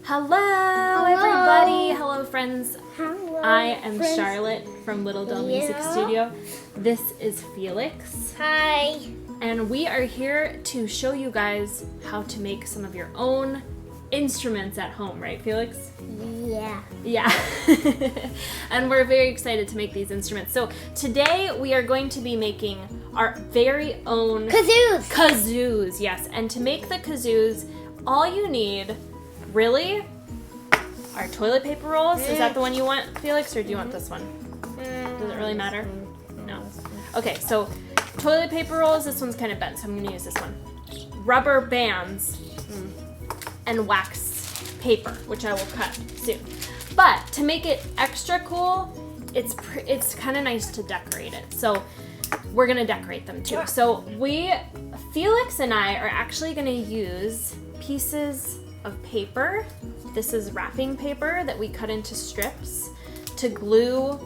Hello, everybody. Hello, friends. Hello, I am friends. Charlotte from Little Dell Music Studio. This is Felix. Hi. And we are here to show you guys how to make some of your own instruments at home, right, Felix? Yeah. Yeah. And we're very excited to make these instruments. So today we are going to be making our very own kazoos, yes. And to make the kazoos, all you need really are toilet paper rolls. Is that the one you want, Felix, or do you want this one? Does it really matter? No. Okay, so toilet paper rolls, this one's kind of bent, so I'm gonna use this one. Rubber bands and wax paper, which I will cut soon. But to make it extra cool, it's kind of nice to decorate it. So we're gonna decorate them too. So Felix and I are actually gonna use pieces of paper. This is wrapping paper that we cut into strips to glue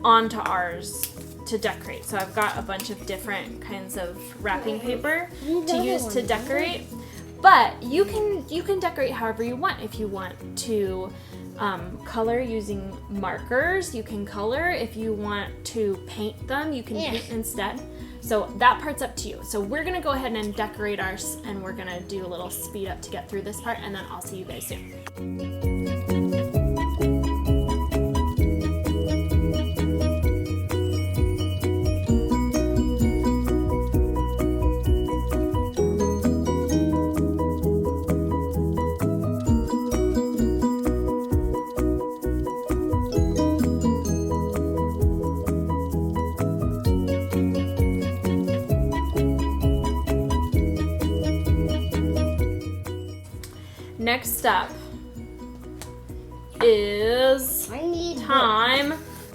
onto ours to decorate. So I've got a bunch of different kinds of wrapping paper to use to decorate. But you can decorate however you want. If you want to color using markers, you can color. If you want to paint them, you can paint instead. So that part's up to you. So we're gonna go ahead and decorate ours, and we're gonna do a little speed up to get through this part, and then I'll see you guys soon. Next up is time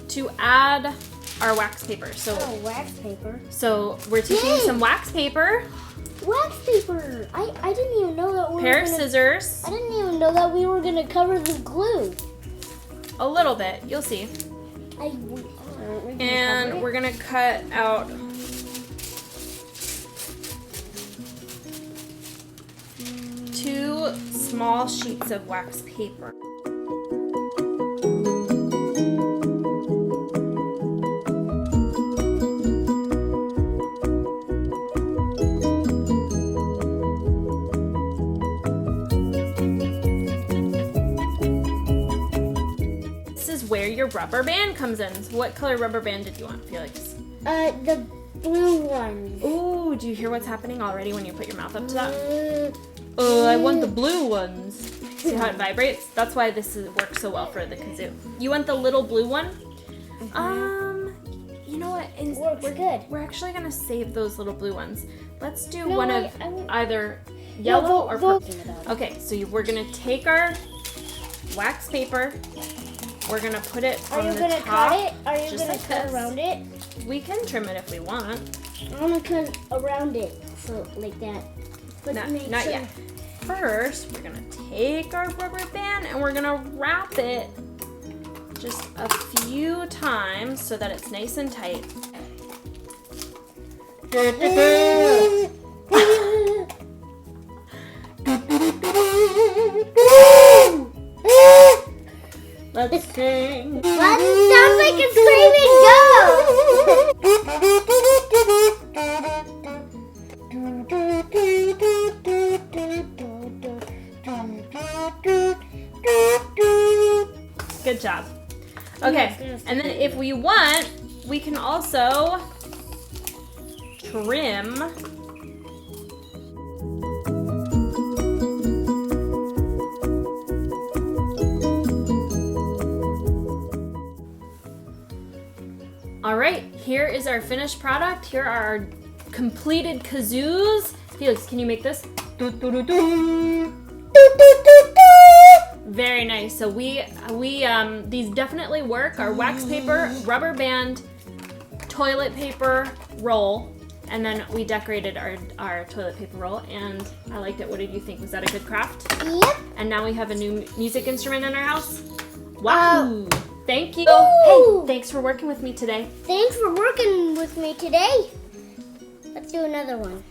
to add our wax paper. So wax paper. So we're taking some wax paper. Wax paper. I didn't even know that we pair of scissors. I didn't even know that we were gonna cover the glue. A little bit, you'll see. And we're gonna cut out two small sheets of wax paper. This is where your rubber band comes in. So what color rubber band did you want, Felix? The blue one. Ooh, do you hear what's happening already when you put your mouth up to that? Oh, I want the blue ones. See how it vibrates? That's why this works so well for the kazoo. You want the little blue one? You know what? We're good. We're actually gonna save those little blue ones. Let's do one of either yellow or purple. Okay, so we're gonna take our wax paper. We're gonna put it on the top. Are you gonna cut it? Are you gonna cut around it? We can trim it if we want. I wanna cut around it, so like that. Not yet. First, we're gonna take our rubber band and we're gonna wrap it just a few times so that it's nice and tight. Let's sing. That sounds like a screaming Good job. Okay, and then if we want, we can also trim. All right, here is our finished product. Here are our completed kazoos. Felix, can you make this? Very nice. So these definitely work. Our wax paper, rubber band, toilet paper roll, and then we decorated our toilet paper roll, and I liked it. What did you think? Was that a good craft? Yep. And now we have a new music instrument in our house. Wow. Thank you. Woo! Hey, thanks for working with me today. Thanks for working with me today. Let's do another one.